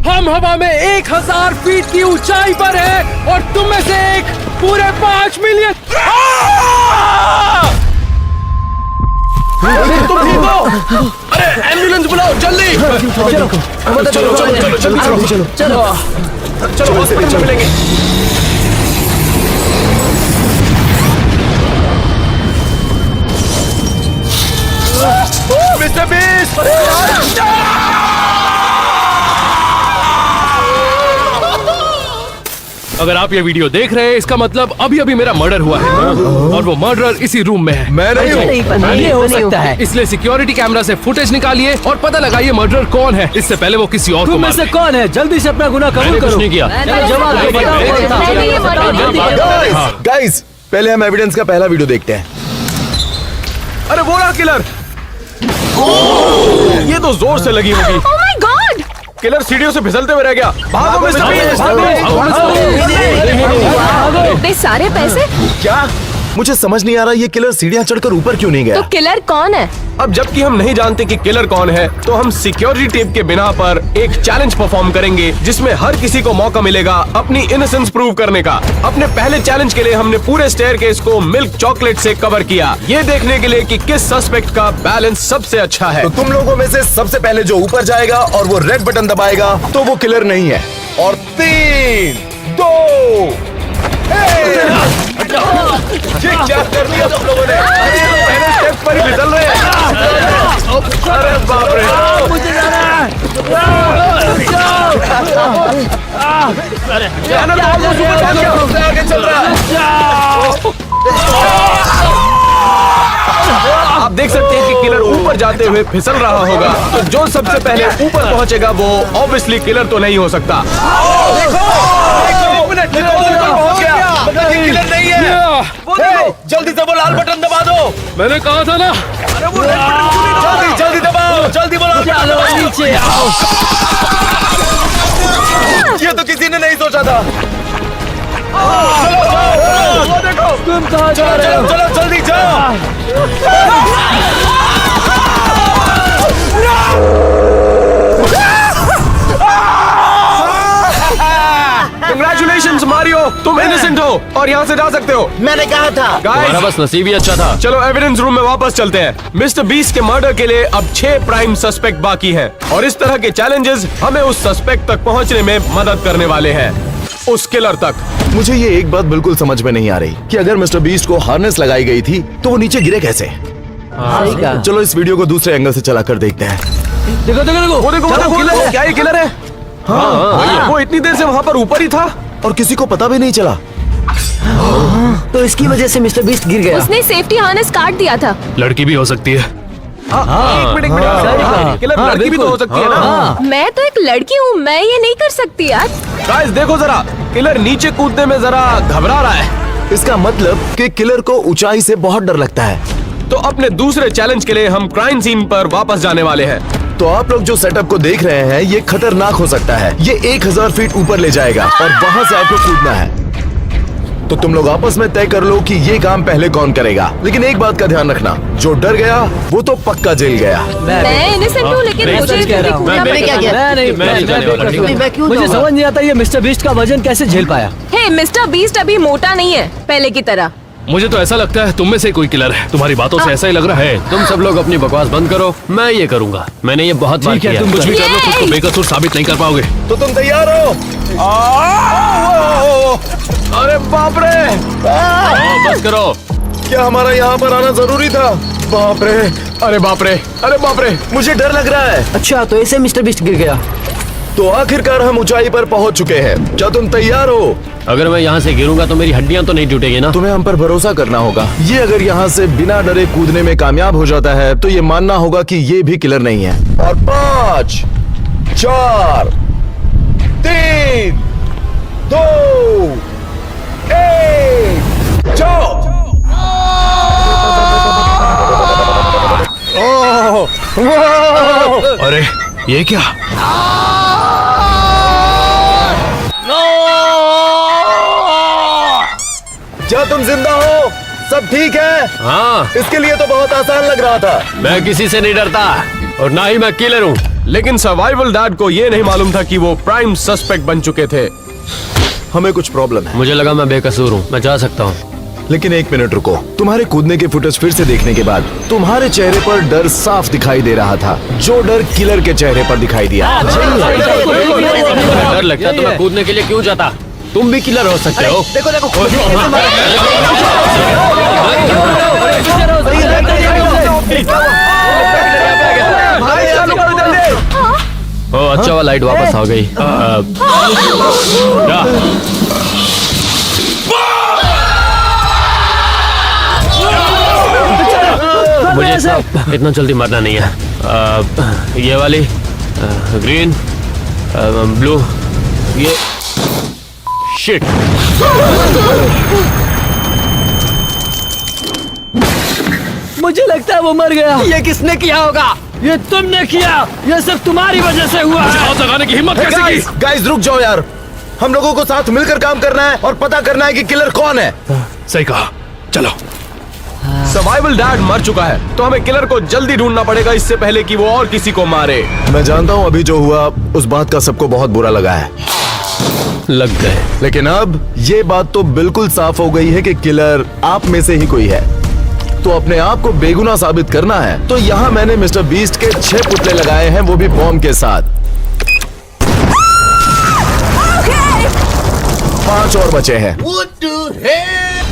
हम हवा में 1000 फीट की ऊंचाई पर हैं और तुम में से एक पूरे 5 मिलियन। तुम ठीक हो? अरे एम्बुलेंस बुलाओ जल्दी। चलो चलो चलो जल्दी चलो चलो हॉस्पिटल में मिलेंगे। Mister beast! अगर आप ये वीडियो देख रहे हैं इसका मतलब अभी अभी मेरा मर्डर हुआ है और वो मर्डरर इसी रूम में है। मैं नहीं हूँ। ये हो सकता है। इसलिए सिक्योरिटी कैमरा से फुटेज निकालिए और पता लगाइए मर्डरर कौन है। इससे पहले वो किसी और को तुम में मार से दे। कौन है? जल्दी से अपना गुनाह कबूल करो। कुछ नहीं किया। चलो जवाब दो, बताओ कौन था? गाइस पहले हम एविडेंस का पहला वीडियो देखते हैं। अरे वो रहा किलर। ये तो जोर से लगी होगी। Oh my God! किलर सीढ़ियों से फिसलते हुए रह गया। भागो मिस्टर बीस्ट, भागो। इतने सारे पैसे? क्या? मुझे समझ नहीं आ रहा ये किलर सीढ़ियां चढ़कर ऊपर क्यों नहीं गया। तो किलर कौन है? अब जबकि हम नहीं जानते कि किलर कौन है, तो हम सिक्योरिटी टेप के बिना पर एक चैलेंज परफॉर्म करेंगे जिसमें हर किसी को मौका मिलेगा अपनी इनोसेंस प्रूव करने का। अपने पहले चैलेंज के लिए हमने पूरे स्टेयरकेस को मिल्क चॉकलेट से कवर किया, ये देखने के लिए कि किस सस्पेक्ट का बैलेंस सबसे अच्छा है। तो तुम लोगों में से सबसे पहले जो ऊपर जाएगा और वो रेड बटन दबाएगा तो वो किलर नहीं है। और 3, 2, ये क्या कर दिया तुम लोगों ने? पहले स्टेप पर ही फिसल रहे हैं। अरे बाप रे! सबसे आगे चल रहा है। आप देख सकते हैं कि किलर ऊपर जाते हुए फिसल रहा होगा, तो जो सबसे पहले ऊपर पहुंचेगा वो ऑब्वियसली किलर तो नहीं हो सकता। किलर नहीं है। वो देखो, जल्दी से वो लाल बटन दबा दो। मैंने कहा था ना। अरे वो रेड बटन क्यों नहीं दबा? जल्दी जल्दी दबाओ, जल्दी बोलो। नीचे आओ। ये तो किसी ने नहीं सोचा था। वो देखो, तुम कहाँ जा रहे हो? चलो जल्दी जाओ। कंग्रेचुलेशंस मारियो, तुम इनोसेंट हो और यहाँ से जा सकते हो। मैंने कहा था। तुम्हारा बस नसीब ही अच्छा था। चलो एविडेंस रूम में वापस चलते हैं। मिस्टर बीस्ट के मर्डर के लिए अब 6 प्राइम सस्पेक्ट बाकी हैं और इस तरह के चैलेंजेस हमें उस सस्पेक्ट तक पहुंचने में मदद करने वाले हैं, उस किलर तक। मुझे ये एक बात बिल्कुल समझ में नहीं आ रही कि अगर मिस्टर बीस्ट को हार्नेस लगाई गई थी तो वो नीचे गिरे कैसे? सही कहा। चलो इस वीडियो को दूसरे एंगल से चला कर देखते हैं। देखो देखो देखो। वो देखो, वो देखो, किलर है। क्या ये किलर है? हाँ, वो इतनी देर से वहाँ पर ऊपर ही था और किसी को पता भी नहीं चला। तो इसकी वजह से मिस्टर बीस्ट गिर गया। उसने सेफ्टी हार्नेस काट दिया था। लड़की भी हो सकती है। एक मिनट किलर हाँ, लड़की भी तो हो सकती है ना। हाँ। मैं तो एक लड़की हूँ, मैं ये नहीं कर सकती यार। गाइस देखो जरा, किलर नीचे कूदने में जरा घबरा रहा है। इसका मतलब कि किलर को ऊंचाई से बहुत डर लगता है। तो अपने दूसरे चैलेंज के लिए हम क्राइम सीन पर वापस जाने वाले हैं। तो आप लोग जो सेटअप को देख रहे हैं ये खतरनाक हो सकता है। ये 1000 फीट ऊपर ले जाएगा और वहां से आपको कूदना है। तो तुम लोग आपस में तय कर लो कि ये काम पहले कौन करेगा। लेकिन एक बात का ध्यान रखना, जो डर गया वो तो पक्का जेल गया। मैं इनोसेंट हूँ लेकिन मैं मुझे सच कह रहा हूँ। कूदना पड़ेगा। मुझे समझ नहीं आता ये मिस्टर बीस्ट का वजन कैसे झेल पाया। हे, मिस्टर बीस्ट अभी मोटा नहीं है पहले की तरह। मुझे तो ऐसा लगता है तुम में से कोई किलर है। तुम्हारी बातों से ऐसा ही लग रहा है। तुम सब लोग अपनी बकवास बंद करो, मैं ये करूंगा। मैंने ये बहुत बार ठीक है, किया। तुम कुछ भी कर लो, खुद को ये! बेकसूर साबित नहीं कर पाओगे। तो तुम तैयार हो? अरे बाप रे! बस करो। क्या हमारा यहाँ पर आना जरूरी था? बाप रे! अरे बाप रे! अरे बाप रे! मुझे डर लग रहा है। अच्छा तो ऐसे मिस्टर बीस्ट गिर गया। तो आखिरकार हम ऊंचाई पर पहुंच चुके हैं। क्या तुम तैयार हो? अगर मैं यहाँ से गिरूंगा तो मेरी हड्डियां तो नहीं टूटेगी ना। तुम्हें हम पर भरोसा करना होगा। ये अगर यहाँ से बिना डरे कूदने में कामयाब हो जाता है तो ये मानना होगा कि ये भी किलर नहीं है। और 5, 4, 3, 2, 1, जाओ। अरे ये क्या? क्या तुम जिंदा हो? सब ठीक है? हाँ, इसके लिए तो बहुत आसान लग रहा था। मैं किसी से नहीं डरता और ना ही मैं किलर हूँ। लेकिन सर्वाइवल डैड को ये नहीं मालूम था कि वो प्राइम सस्पेक्ट बन चुके थे। हमें कुछ प्रॉब्लम है, मुझे लगा मैं बेकसूर हूँ, मैं जा सकता हूँ। लेकिन एक मिनट रुको। तुम्हारे कूदने के फुटेज फिर से देखने के बाद तुम्हारे चेहरे पर डर साफ दिखाई दे रहा था, जो डर किलर के चेहरे पर दिखाई दिया। डर लगता तो मैं कूदने के लिए क्यों जाता? तुम भी किलर हो सकते हो। देखो देखो ओ अच्छा हुआ लाइट वापस आ गई। क्या? मुझे इतना जल्दी मरना नहीं है। ये वाली ग्रीन, ब्लू, ये शिट। मुझे लगता है वो मर गया। ये किसने किया होगा? ये तुमने किया, ये सब तुम्हारी वजह से हुआ है। हाथ लगाने की हिम्मत कैसे की? गाइस रुक जाओ यार, हम लोगों को साथ मिलकर काम करना है और पता करना है कि किलर कौन है। सही कहा, चलो। सर्वाइवल डैड मर चुका है, तो हमें किलर को जल्दी ढूंढना पड़ेगा इससे पहले कि वो और किसी को मारे। मैं जानता हूँ अभी जो हुआ उस बात का सबको बहुत बुरा लगा है, लग गए। लेकिन अब ये बात तो बिल्कुल साफ हो गई है कि किलर आप में से ही कोई है। तो अपने आप को बेगुनाह साबित करना है, तो यहाँ मैंने मिस्टर बीस्ट के 6 पुतले लगाए हैं, वो भी बॉम्ब के साथ। 5 और बचे हैं।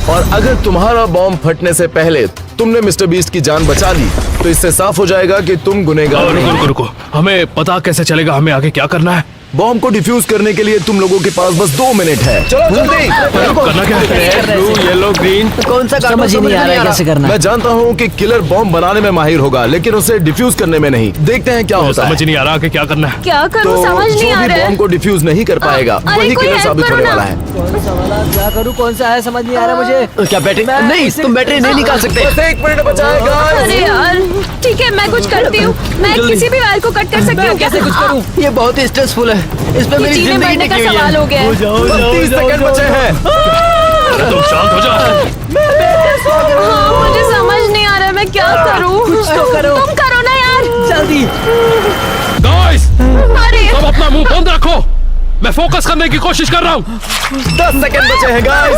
और अगर तुम्हारा बॉम्ब फटने से पहले तुमने मिस्टर बीस्ट की जान बचा ली, तो इससे साफ हो जाएगा कि तुम गुनहगार नहीं। रुको रुको, हमें पता कैसे चलेगा हमें आगे क्या करना है? बॉम्ब को डिफ्यूज करने के लिए तुम लोगों के पास बस 2 मिनट है। चलो जल्दी। करना क्या है? Blue, yellow, green. कौन सा समझ ही नहीं आ रहा है कैसे करना है। मैं जानता हूँ कि किलर बॉम्ब बनाने में माहिर होगा, लेकिन उसे डिफ्यूज करने में नहीं। देखते हैं क्या होता है। समझ नहीं आ रहा कि क्या करना है। क्या करूँ तो समझ नहीं जो आ भी रहा है। बॉम्ब को डिफ्यूज नहीं कर पाएगा अरे वही कोई किलर हेल्प साबित करो होने ना। वाला है। कौन सा वाला क्या करूँ, कौन सा है समझ नहीं आ रहा मुझे। क्या बैटरी नहीं, तुम बैटरी नहीं निकाल सकते। बस 1 मिनट बचा है guys। अरे यार ठीक है, मैं कुछ करती हूँ। मैं किसी भी वायर को कट कर सकती हूँ। कैसे कुछ करूँ? ये बहुत ही स्ट्रेसफुल है, इस पे मेरी जीने जिंदगी मरने का टिकी हुई सवाल है। हो गया है। बस 30 सेकंड बचे हैं। तुम शांत हो जाओ। हाँ, मुझे समझ नहीं आ रहा मैं क्या करूँ। कुछ तो करो। तुम करो ना यार। जल्दी। गाइस, अरे सब अपना मुंह बंद रखो, मैं फोकस करने की कोशिश कर रहा हूँ। 10 सेकंड बचे हैं गाइस।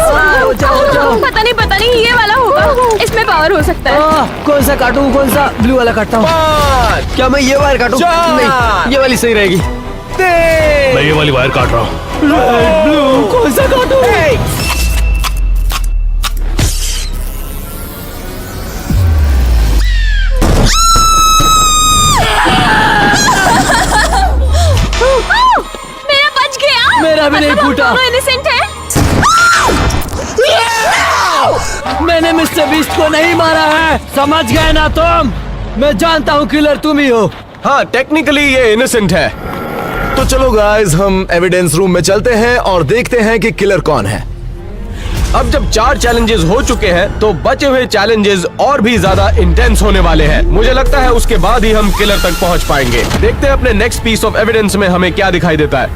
जाओ। पता नहीं ये वाला होगा, इसमें पावर हो सकता है। कौन सा काटूं, कौन सा ब्लू वाला काटता हूँ? 5 क्या मैं ये वायर काटूं? 4 नहीं, ये वाली सही रहेगी। 3 मैं ये वाली वायर काट रहा हूँ। ब्लू कौन सा काटूं? मेरा बच गया। मेरा भी नहीं मतलब हम फूटा। दोनों innocent हैं? मैंने मिस्टर बीस्ट को नहीं मारा है, समझ गए ना तुम? मैं जानता हूँ किलर तुम ही हो। हाँ, टेक्निकली ये इनोसेंट है। तो चलो गाइस, हम एविडेंस रूम में चलते हैं और देखते हैं कि किलर कौन है। अब जब 4 चैलेंजेस हो चुके हैं, तो बचे हुए चैलेंजेस और भी ज्यादा इंटेंस होने वाले हैं। मुझे लगता है उसके बाद ही हम किलर तक पहुंच पाएंगे। देखते हैं अपने नेक्स्ट पीस ऑफ एविडेंस में हमें क्या दिखाई देता है।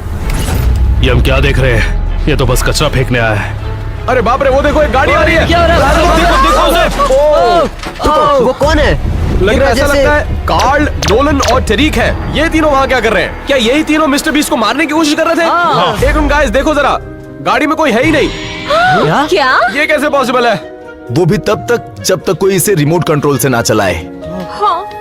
ये हम क्या देख रहे हैं? ये तो बस कचरा फेंकने आया है। अरे बाप रे, वो देखो एक गाड़ी आ रही है। क्या हो रहा है? देखो, वो कौन है? लग रहा है, ऐसा जैसे- लगता है कार्ल, नोलन और टरीक है। ये तीनों वहाँ क्या कर रहे हैं? क्या यही तीनों मिस्टर बीस्ट को मारने की कोशिश कर रहे थे? हाँ। एक मिनट गाइस, देखो जरा, गाड़ी में कोई है ही नहीं। क्या? ये कैसे पॉसिबल है? वो भी तब तक जब तक कोई इसे रिमोट कंट्रोल से ना चलाए।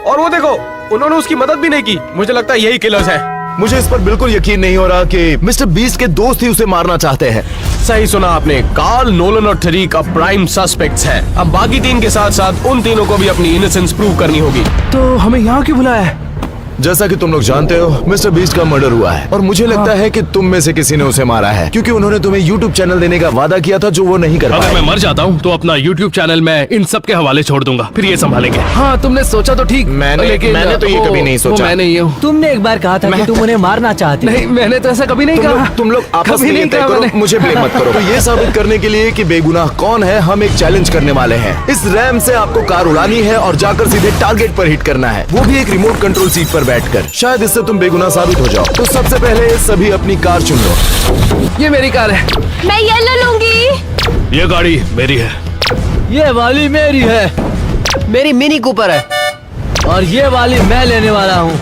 और वो देखो, उन्होंने उसकी मदद भी नहीं की। मुझे लगता है यही किलर्स है। मुझे इस पर बिल्कुल यकीन नहीं हो रहा कि मिस्टर बीस्ट के दोस्त ही उसे मारना चाहते हैं। सही सुना आपने, कार्ल, नोलन और टरीक अब प्राइम सस्पेक्ट्स हैं। अब बाकी 3 के साथ साथ उन तीनों को भी अपनी इनोसेंस प्रूव करनी होगी। तो हमें यहाँ क्यों बुलाया है? जैसा कि तुम लोग जानते हो, मिस्टर बीस्ट का मर्डर हुआ है और मुझे लगता है कि तुम में से किसी ने उसे मारा है, क्योंकि उन्होंने तुम्हें YouTube चैनल देने का वादा किया था जो वो नहीं कर अगर पाए। मैं मर जाता हूँ तो अपना YouTube चैनल मैं इन सब के हवाले छोड़ दूंगा, फिर ये संभालेंगे। हाँ, तुमने सोचा तो ठीक, मैंने तो ये कभी नहीं सोचा। मैं नहीं हूँ। तुमने एक बार कहा था कि तुम उन्हें मारना चाहते हो। नहीं, मैंने तो ऐसा कभी नहीं कहा। तुम लोग आपस कभी में ये नहीं तय कहा करो, मैंने। मुझे ब्लेम मत करो। तो ये साबित करने के लिए कि बेगुनाह कौन है, हम एक चैलेंज करने वाले हैं। इस रैम से आपको कार उड़ानी है और जाकर सीधे टारगेट पर हिट करना है, वो भी एक रिमोट कंट्रोल सीट पर बैठकर। शायद इससे तुम बेगुनाह साबित हो जाओ। तो सबसे पहले सभी अपनी कार चुन लो। ये मेरी कार है। मैं येलो लूंगी। ये गाड़ी मेरी है। ये वाली मेरी है। मेरी मिनी कूपर है। और ये वाली मैं लेने वाला हूँ।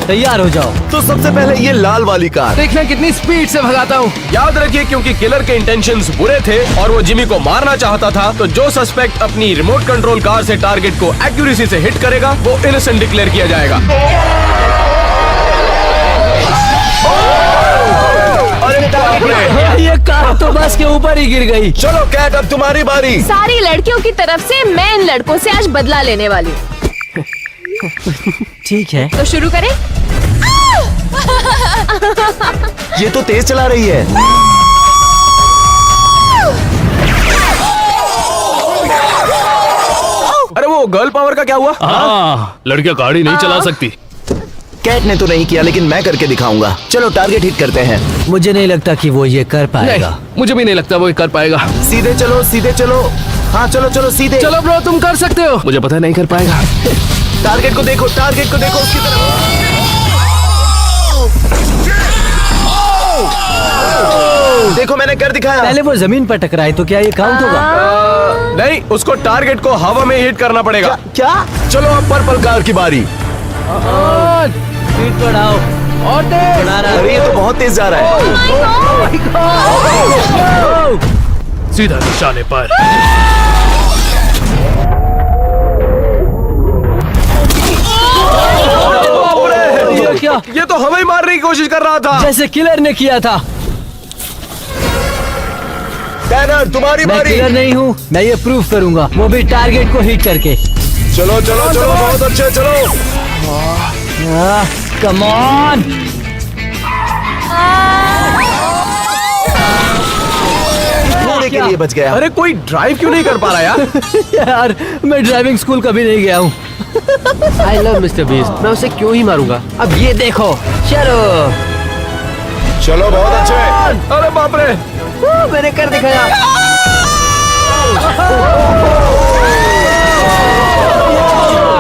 तैयार हो जाओ। तो सबसे पहले ये लाल वाली कार। देखना कितनी स्पीड से भगाता हूँ। याद रखिए, क्योंकि किलर के इंटेंशंस बुरे थे और वो जिमी को मारना चाहता था, तो जो सस्पेक्ट अपनी रिमोट कंट्रोल कार से टारगेट को एक्यूरेसी से हिट करेगा वो इनोसेंट डिक्लेयर किया जाएगा। अरे बाप रे! ये कार तो बस के ऊपर ही गिर गई। चलो कैट, अब तुम्हारी बारी। सारी लड़कियों की तरफ से मैं इन लड़कों से आज बदला लेने वाली हूँ। ठीक है। तो शुरू करें? ये तो तेज चला रही है। अरे वो गर्ल पावर का क्या हुआ? हाँ, लड़कियां गाड़ी नहीं चला सकती। कैट ने तो नहीं किया, लेकिन मैं करके दिखाऊंगा। चलो टारगेट हिट करते हैं। मुझे नहीं लगता कि वो ये कर पाएगा। नहीं, मुझे भी नहीं लगता वो कर पाएगा। सीधे चलो, सीधे चलो। हाँ चलो चलो सीधे। चलो ब्रो, तुम कर सकते हो। मुझे पता है नहीं कर पाएगा। टारगेट को देखो, टारगेट को देखो, उसकी तरफ। देखो मैंने कर दिखाया। पहले वो जमीन पर टकराई तो क्या ये काउंट होगा? नहीं, उसको टारगेट को हवा में हिट करना पड़ेगा। क्या? चलो अब पर्पल कार की बारी। स्पीड बढ़ाओ। और तेज। बढ़ा रहा अरे ये तो बहुत तेज जा रहा है। सीधा निशाने पर। ये क्या? ये तो हमें ही मारने की कोशिश कर रहा था। जैसे किलर ने किया था। टैनर तुम्हारी मैं बारी। किलर नहीं हूँ, मैं ये प्रूफ करूंगा, वो भी टारगेट को हिट करके। चलो चलो चलो, बहुत अच्छे, चलो। Come on. थोड़े के लिए बच गया। अरे कोई ड्राइव क्यों नहीं कर पा रहा यार? यार मैं ड्राइविंग स्कूल कभी नहीं गया हूँ। I love mister beast. मैं उसे क्यों ही मारूंगा? अब ये देखो। चलो। चलो बहुत अच्छे। अरे बाप रे! मैंने कर दिखाया।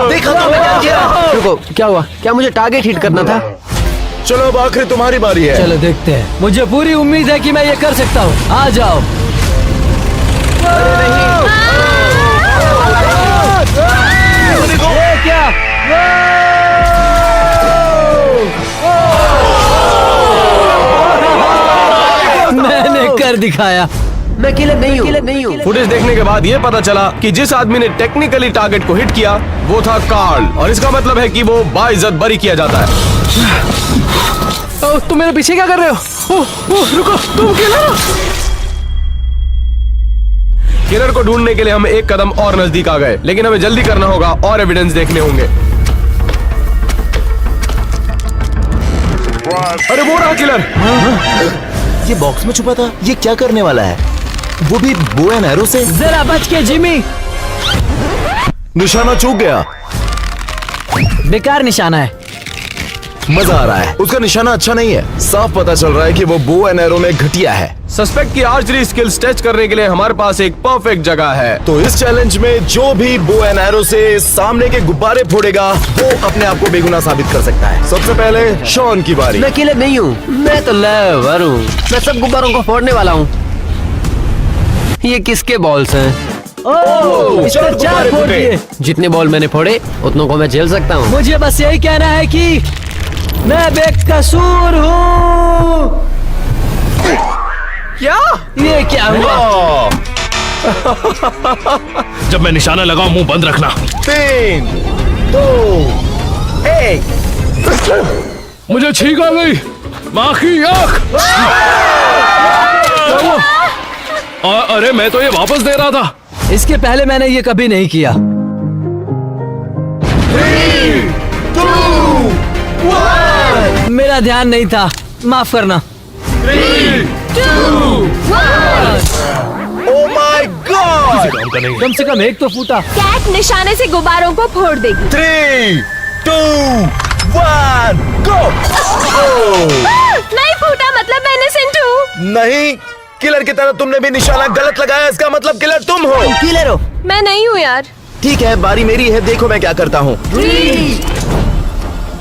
देखा तो मैं क्या किया। रुको, क्या हुआ? क्या मुझे टारगेट हिट करना था? चलो अब आखिर तुम्हारी बारी है। चलो देखते हैं। मुझे पूरी उम्मीद है कि मैं ये कर सकता हूँ। आ जाओ। ये क्या? मैंने कर दिखाया। मैं किलर नहीं हूँ। फुटेज देखने के बाद ये पता चला कि जिस आदमी ने टेक्निकली टारगेट को हिट किया वो था कार्ल, और इसका मतलब है कि वो बाइज्जत बरी किया जाता है। तुम मेरे पीछे क्या कर रहे हो? रुको, तुम किलर। किलर को ढूंढने के लिए हम एक कदम और नजदीक आ गए, लेकिन हमें जल्दी करना होगा और एविडेंस देखने होंगे। अरे वो रहा किलर। ये बॉक्स में छुपा था। ये क्या करने वाला है? वो भी बो एंड एरो से। जरा बच के जिमी। निशाना चूक गया। बेकार निशाना है। मजा आ रहा है। उसका निशाना अच्छा नहीं है। साफ पता चल रहा है कि वो बो एंड एरो में घटिया है। सस्पेक्ट की आर्चरी स्किल्स टेस्ट करने के लिए हमारे पास एक परफेक्ट जगह है। तो इस चैलेंज में जो भी बो एंड एरो से सामने के गुब्बारे फोड़ेगा वो अपने आप को बेगुनाह साबित कर सकता है। सबसे पहले शॉन की बारी। मैं किलर नहीं हूँ, मैं तो लेवर हूँ। मैं सब गुब्बारों को फोड़ने वाला हूँ। ये किसके बॉल्स हैं? ओह, इस पर 4 फोड़ दिए। जितने बॉल मैंने फोड़े उतनों को मैं झेल सकता हूँ। मुझे बस यही कहना है कि मैं बेकसूर हूँ। क्या? ये क्या हुआ? जब मैं निशाना लगाऊं मुंह बंद रखना। 3, 2, 1। मुझे छींक आ गई। माँ की आँख। अरे मैं तो ये वापस दे रहा था। इसके पहले मैंने ये कभी नहीं किया। 3, 2, 1। मेरा ध्यान नहीं था, माफ करना। 3, 2, 1। Oh my God! काम का नहीं। कम से कम एक तो फूटा। कैट निशाने से गुब्बारों को फोड़ देगी। 3, 2, 1, go! नहीं फूटा, मतलब मैं innocent हूँ। नहीं, किलर की तरह तुमने भी निशाना गलत लगाया। इसका मतलब किलर तुम हो। किलर हो। मैं नहीं हूँ यार। ठीक है, बारी मेरी है। देखो मैं क्या करता हूँ। 3,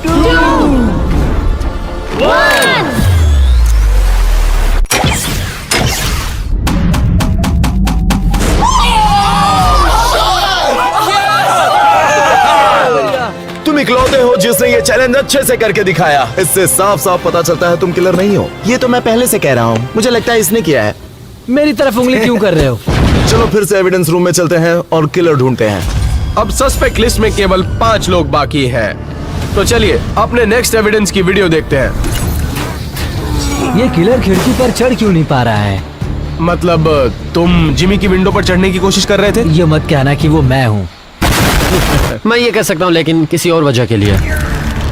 2, 1। तुम इकलौते हो जिसने ये चैलेंज अच्छे से करके दिखाया। इससे साफ साफ पता चलता है तुम किलर नहीं हो। ये तो मैं पहले से कह रहा हूँ, मुझे लगता है इसने किया है। मेरी तरफ उंगली क्यों कर रहे हो? चलो फिर से एविडेंस रूम में चलते हैं और किलर ढूंढते हैं। अब सस्पेक्ट लिस्ट में केवल 5 लोग बाकी हैं। तो चलिए अपने नेक्स्ट एविडेंस की वीडियो देखते हैं। ये किलर खिड़की पर चढ़ क्यों नहीं पा रहा है? मतलब तुम जिमी की विंडो पर चढ़ने की कोशिश कर रहे थे? ये मत कहना कि वो मैं हूँ। मैं ये कह सकता हूँ, लेकिन किसी और वजह के लिए।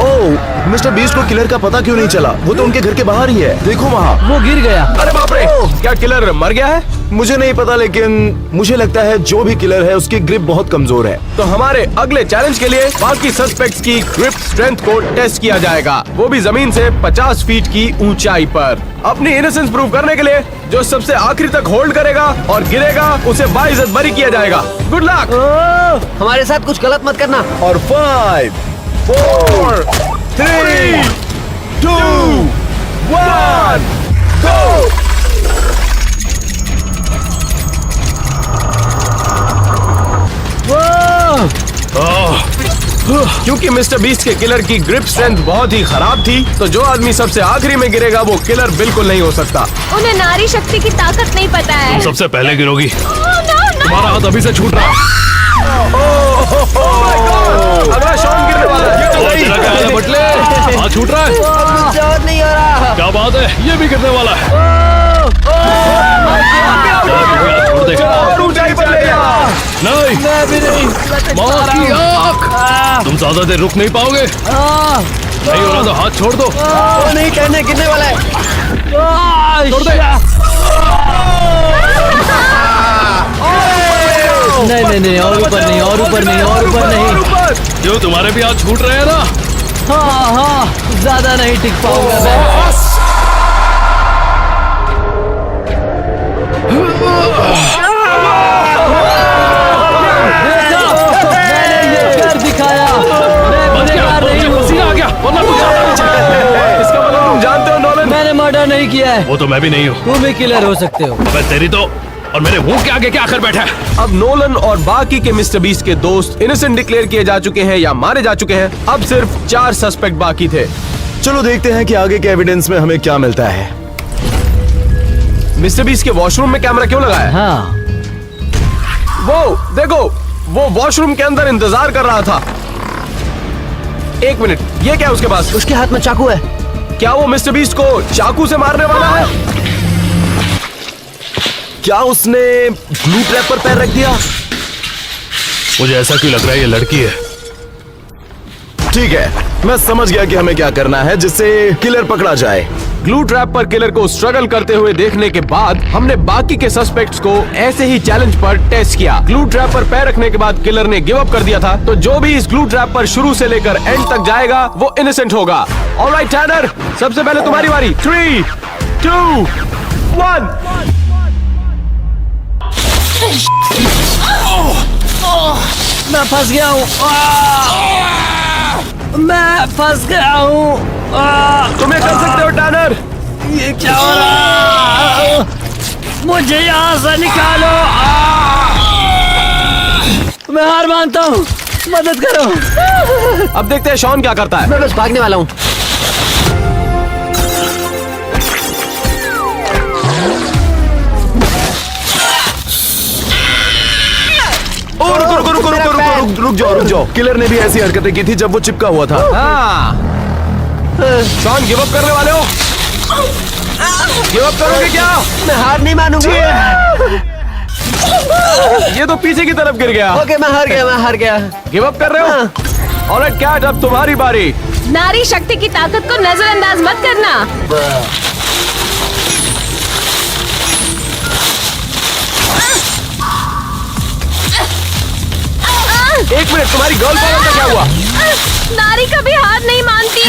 ओह, मिस्टर बीस्ट को किलर का पता क्यों नहीं चला? वो तो उनके घर के बाहर ही है, देखो वहाँ। वो गिर गया। अरे बाप रे, क्या किलर मर गया है? मुझे नहीं पता, लेकिन मुझे लगता है जो भी किलर है उसकी ग्रिप बहुत कमजोर है। तो हमारे अगले चैलेंज के लिए बाकी सस्पेक्ट्स की ग्रिप स्ट्रेंथ को टेस्ट किया जाएगा, वो भी जमीन से 50 फीट की ऊंचाई पर। अपनी इनोसेंस प्रूव करने के लिए जो सबसे आखिरी तक होल्ड करेगा और गिरेगा उसे बाइज्जत बरी किया जाएगा। Good luck. हमारे साथ कुछ गलत मत करना। और 5, 4, 3, 2, 1, go! क्योंकि मिस्टर बीस्ट के किलर की ग्रिप स्ट्रेंथ बहुत ही खराब थी, तो जो आदमी सबसे आखिरी में गिरेगा वो किलर बिल्कुल नहीं हो सकता। उन्हें नारी शक्ति की ताकत नहीं पता है। सबसे पहले गिरोगी। no, तुम्हारा हाथ अभी से छूट रहा है। अगला शॉन गिरने वाला है। और तेरा क्या हाल है बटले? हाथ छूट रहा है। मुझसे और नहीं हो रहा। क्या बात है, ये भी गिरने वाला है। छोड़ दे। और ऊंचाई पर ले जा। नहीं, मैं भी नहीं। माँ की आँख। तुम ज्यादा देर रुक नहीं पाओगे। नहीं हो रहा तो हाथ छोड़ दो। वो नहीं कहने गिरने वाला है। छोड़ दे। नहीं नहीं नहीं, और ऊपर नहीं, और ऊपर नहीं, और ऊपर नहीं। जो तुम्हारे भी हाथ छूट रहे हैं ना। हाँ हाँ, ज्यादा नहीं टिक पाऊंगा मैं। मैंने ये कर दिखाया। मैं गुनहगार नहीं हूँ। पसीना आ गया, वरना तू जाता नहीं चला। इसका मतलब तुम जानते हो नोलन? मैंने मर्डर नहीं किया है। वो तो मैं भी नहीं हूँ। तुम भी किलर हो सकते हो। मैं तेरी तो, और मेरे मुंह के आगे क्या आखिर बैठा है? अब नोलन और बाकी के मिस्टर बीस्ट के दोस्त इनोसेंट डिक्लेयर किए जा चुके हैं या मारे जा चुके हैं। अब सिर्फ 4 सस्पेक्ट बाकी थे। चलो देखते हैं कि आगे के एविडेंस में हमें क्या मिलता है। मिस्टर बीस्ट के वॉशरूम में कैमरा क्यों लगा है? हाँ, वो देखो, वो वॉशरूम के अंदर इंतजार कर रहा था। 1 मिनट, ये क्या है उसके पास? उसके हाथ में चाकू है। क्या वो मिस्टर बीस्ट को चाकू से मारने वाला है? क्या उसने ग्लू ट्रैप पर पैर रख दिया? मुझे ऐसा क्यों लग रहा है ये लड़की है। ठीक है, मैं समझ गया कि हमें क्या करना है जिससे किलर पकड़ा जाए। ग्लू ट्रैप पर किलर को स्ट्रगल करते हुए देखने के बाद हमने बाकी के सस्पेक्ट्स को ऐसे ही चैलेंज पर टेस्ट किया। ग्लू ट्रैप पर पैर रखने के बाद किलर ने गिव अप कर दिया था, तो जो भी इस ग्लू ट्रैप पर शुरू से लेकर एंड तक जाएगा वो इनोसेंट होगा। ऑलराइट टैनर, सबसे पहले तुम्हारी बारी। 3, 2, 1। मैं फंस गया हूँ। मैं फंस गया हूँ। तुम ये कर सकते हो टैनर। ये क्या हो रहा है? मुझे यहाँ से निकालो। मैं हार मानता हूँ, मदद करो। अब देखते हैं शॉन क्या करता है। मैं बस भागने वाला हूँ। रुक जाओ। किलर ने भी ऐसी हरकतें की थी जब वो चिपका हुआ था। हाँ, शॉन गिव अप करने वाले हो? गिव अप करोगे क्या? मैं हार नहीं मानूंगा। ये तो पीछे की तरफ गिर गया। ओके, मैं हार गया। गिव अप कर रहे हो? ऑलराइट कैट, अब तुम्हारी बारी। नारी शक्ति की ताकत को नजरअंदाज मत करना। एक मिनट, तुम्हारी गर्ल पावर का क्या हुआ? नारी कभी हार नहीं मानती।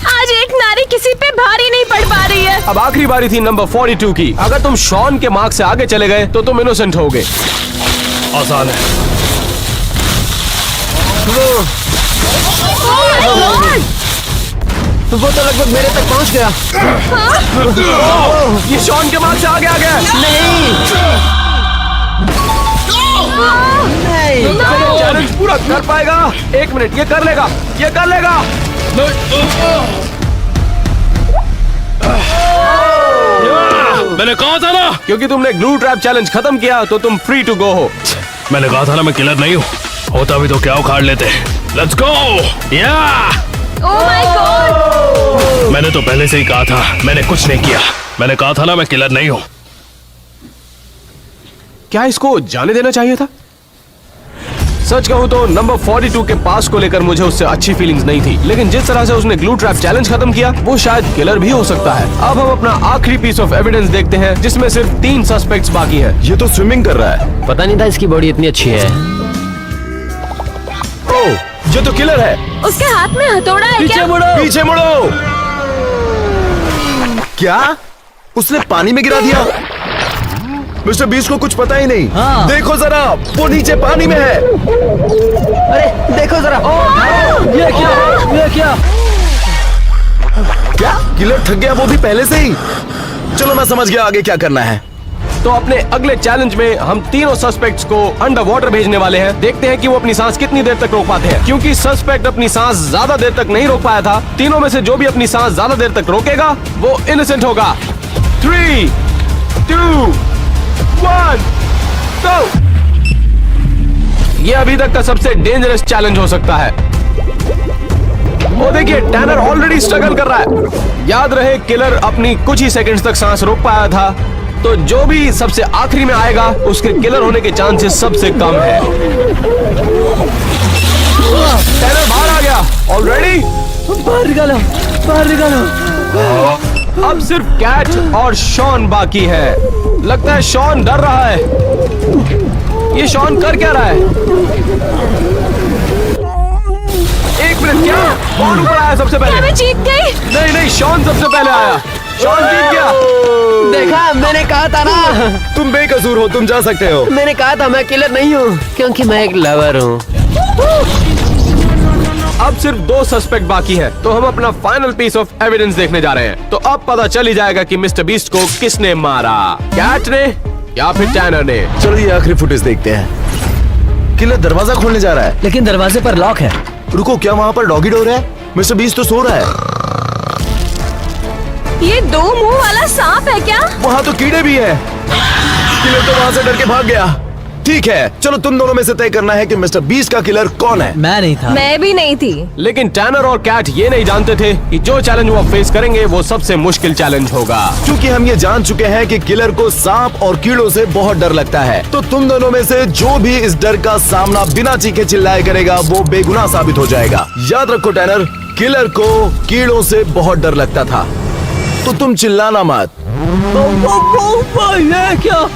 आज एक नारी किसी पे भारी नहीं पड़ पा रही है। अब आखिरी बारी थी नंबर 42 की। अगर तुम शॉन के मार्क से आगे चले गए तो तुम इनोसेंट होगे। आसान है। वो तो लगभग मेरे तक पहुंच गया। ये शॉन के मार्क से आगे आ गया। नहीं, चैलेंज पूरा कर पाएगा। 1 मिनट, ये कर लेगा, ये कर लेगा। मैंने कहा था ना, क्योंकि तुमने ग्लू ट्रैप चैलेंज खत्म किया तो तुम फ्री टू गो हो। मैंने कहा था ना मैं किलर नहीं हूँ। होता भी तो क्या उखाड़ लेते। Let's go. या ओह माय गॉड। मैंने तो पहले से ही कहा था, मैंने कुछ नहीं किया। मैंने कहा था ना मैं किलर नहीं हूँ। क्या इसको जाने देना चाहिए था? सच कहूं तो नंबर 42 के पास को लेकर मुझे उससे अच्छी फीलिंग्स नहीं थी, लेकिन जिस तरह से उसने ग्लू ट्रैप चैलेंज खत्म किया वो शायद किलर भी हो सकता है। अब हम अपना आखिरी पीस ऑफ एविडेंस देखते हैं जिसमें सिर्फ 3 सस्पेक्ट्स बाकी हैं। ये तो स्विमिंग कर रहा है। पता नहीं था इसकी बॉडी इतनी अच्छी है। ओह, ये तो किलर है। उसके हाथ में हथौड़ा है पीछे क्या? मुड़ो। पीछे मुड़ो। क्या? उसने पानी में गिरा दिया? मिस्टर बीस्ट को कुछ पता ही नहीं। हाँ। देखो जरा, वो नीचे पानी में है। अरे देखो जरा। ये क्या? ये क्या? क्या किलर थक गया, वो भी पहले से ही? चलो मैं समझ गया आगे क्या करना है। तो अपने अगले चैलेंज में हम तीनों सस्पेक्ट्स को अंडर वाटर भेजने वाले हैं। देखते हैं कि वो अपनी सांस कितनी देर तक रोक पाते हैं। क्योंकि सस्पेक्ट अपनी सांस ज्यादा देर तक नहीं रोक पाया था, तीनों में से जो भी अपनी सांस ज्यादा देर तक रोकेगा वो इनोसेंट होगा। 3, 2, 1, go! ये अभी तक का सबसे डेंजरस चैलेंज हो सकता है। वो देखिए, टैनर ऑलरेडी स्ट्रगल कर रहा है। याद रहे, किलर अपनी कुछ ही सेकंड्स तक सांस रोक पाया था, तो जो भी सबसे आखिरी में आएगा उसके किलर होने के चांसेस सबसे कम है। टैनर बाहर आ गया ऑलरेडी। बाहर निकालो, बाहर निकालो। अब सिर्फ कैट और शॉन बाकी है। लगता है शॉन डर रहा है। ये शॉन कर क्या रहा है? 1 मिनट, क्या कौन ऊपर आया सबसे क्या पहले? मैं जीत गई? नहीं, शॉन सबसे पहले आया। शॉन जीत गया। देखा, मैंने कहा था ना। तुम बेकसूर हो, तुम जा सकते हो। मैंने कहा था मैं किलर नहीं हूँ, क्योंकि मैं एक लवर हूँ। अब सिर्फ 2 सस्पेक्ट बाकी है, तो हम अपना फाइनल पीस ऑफ एविडेंस देखने जा रहे हैं। तो अब पता चल ही जाएगा कि मिस्टर बीस्ट को किसने मारा, कैट ने या फिर टैनर ने। चलो ये आखिरी फुटेज देखते हैं। किलर दरवाजा खोलने जा रहा है। लेकिन दरवाजे पर लॉक है। रुको, क्या वहाँ पर डॉगी डोर है? मिस्टर बीस्ट तो सो रहा है। ये 2 मुंह वाला सांप है क्या? वहाँ तो कीड़े भी हैं। किलर तो वहाँ से डर के भाग गया। ठीक है, चलो तुम दोनों में से तय करना है कि मिस्टर बीस्ट का किलर कौन है। मैं नहीं था। मैं भी नहीं थी। लेकिन टैनर और कैट ये नहीं जानते थे कि जो चैलेंज वो फेस करेंगे वो सबसे मुश्किल चैलेंज होगा। क्योंकि हम ये जान चुके हैं कि किलर को सांप और कीड़ों से बहुत डर लगता है, तो तुम दोनों में से जो भी इस डर का सामना बिना चीखे चिल्लाए करेगा वो बेगुनाह साबित हो जाएगा। याद रखो टैनर, किलर को कीड़ों से बहुत डर लगता था, तो तुम चिल्लाना मत। ये क्या?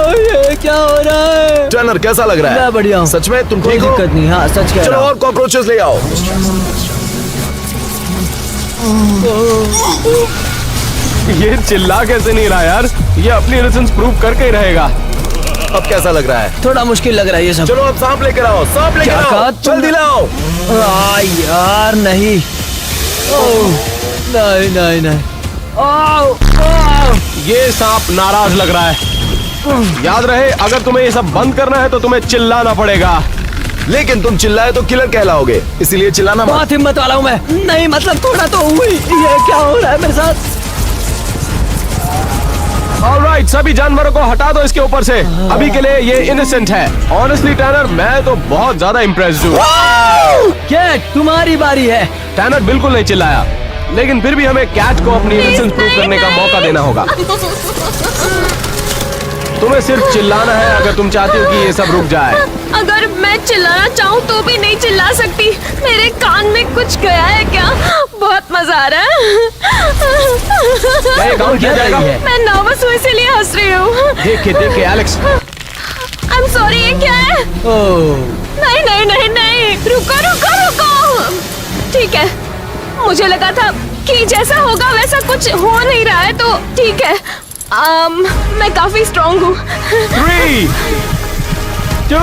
ये क्या हो रहा है? टैनर कैसा लग रहा है? मैं बढ़िया हूँ। सच में तुम कोई ठीक हो? दिक्कत नहीं। हाँ, सच कह चलो रहा हूँ। और कॉकरोचेस ले आओ। ये चिल्ला कैसे नहीं रहा यार? ये अपनी इनोसेंस प्रूव करके ही रहेगा। अब कैसा लग रहा है? थोड़ा मुश्किल लग रहा है ये सब। चलो अब सांप लेकर आओ, सांप लेकर क्या कहा आओ, तुमने? जल्दी लाओ। यार नहीं। ओह, नहीं नहीं नहीं। ये सांप नाराज लग रहा है। याद रहे, अगर तुम्हें ये सब बंद करना है तो तुम्हें चिल्लाना पड़ेगा। लेकिन तुम चिल्लाए तो किलर कहलाओगे, इसलिए चिल्लाना मत। बहुत हिम्मत वाला हूँ मैं। नहीं मतलब थोड़ा तो हुई। ये क्या हो रहा है मेरे साथ? ऑलराइट, सभी जानवरों को हटा दो इसके ऊपर से। अभी के लिए ये इनोसेंट है। ऑनेस्टली टैनर, मैं तो बहुत ज्यादा इम्प्रेस्ड हूँ। कैट, तुम्हारी बारी है। टैनर बिल्कुल नहीं चिल्लाया, लेकिन फिर भी हमें कैट को अपनी इनोसेंस प्रूव करने का मौका देना होगा। तुम्हें सिर्फ चिल्लाना है अगर तुम चाहती हो कि ये सब रुक जाए। अगर मैं चिल्लाना चाहूँ तो भी नहीं चिल्ला सकती। मेरे कान में कुछ गया है क्या? बहुत मजा आ रहा है। क्या ये काउंट किया जाएगा? मैं नर्वस हूँ इसीलिए हंस रही हूँ। देखे एलेक्स। आई एम सॉरी, ये क्या है? ओह, नहीं नहीं नहीं नहीं, रुको रुको रुको। ठीक है, मुझे लगा था कि जैसा होगा वैसा कुछ हो नहीं रहा है, तो ठीक है। मैं काफी स्ट्रॉन्ग हूँ। 3, 2,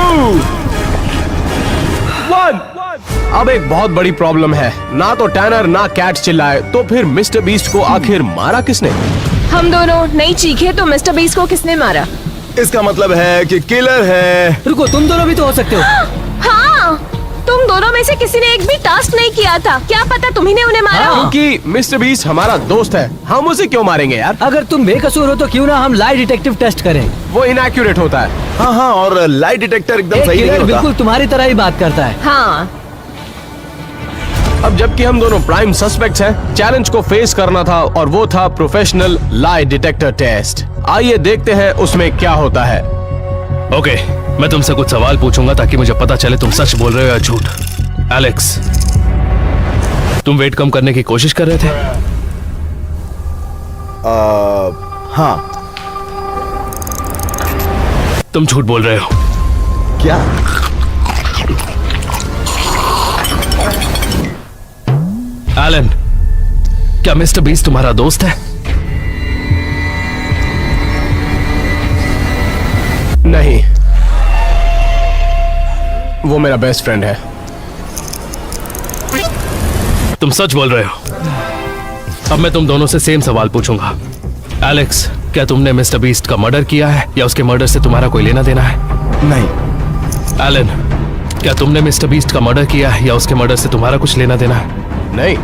1। अब एक बहुत बड़ी प्रॉब्लम है। ना तो टैनर ना कैट चिल्लाए, तो फिर मिस्टर बीस्ट को आखिर मारा किसने? हम दोनों नहीं चीखे तो मिस्टर बीस्ट को किसने मारा? इसका मतलब है कि किलर है। रुको, तुम दोनों भी तो हो सकते हो। हाँ, तुम दोनों में से किसी ने एक भी टास्क नहीं किया था। क्या पता तुम्ही ने उन्हें मारा हो। क्योंकि मिस्टर बीस्ट हमारा दोस्त है, हम उसे क्यों मारेंगे यार? अगर तुम बेकसूर हो तो क्यों ना हम लाई डिटेक्टिव टेस्ट करें। वो इनएक्यूरेट होता है। हाँ हाँ, और लाइट डिटेक्टर एकदम एक सही नहीं किलर होता। बिल्कुल तुम्हारी तरह ही बात करता है। हाँ, अब जबकि हम दोनों प्राइम सस्पेक्ट्स हैं, चैलेंज को फेस करना था और वो था प्रोफेशनल लाई डिटेक्टर टेस्ट। आइए देखते हैं उसमें क्या होता है। ओके, मैं तुमसे कुछ सवाल पूछूंगा ताकि मुझे पता चले तुम सच बोल रहे हो या झूठ। एलेक्स, तुम वेट कम करने की कोशिश कर रहे थे? हाँ। तुम झूठ बोल रहे हो। क्या? एलन, क्या मिस्टर बीस्ट तुम्हारा दोस्त है? नहीं, वो मेरा बेस्ट फ्रेंड है। तुम सच बोल रहे हो। अब मैं तुम दोनों से सेम सवाल पूछूंगा। एलेक्स, क्या तुमने मिस्टर बीस्ट का मर्डर किया है या उसके मर्डर से तुम्हारा कोई लेना देना है? नहीं। एलन, क्या तुमने मिस्टर बीस्ट का मर्डर किया है या उसके मर्डर से तुम्हारा कुछ लेना देना है? नहीं।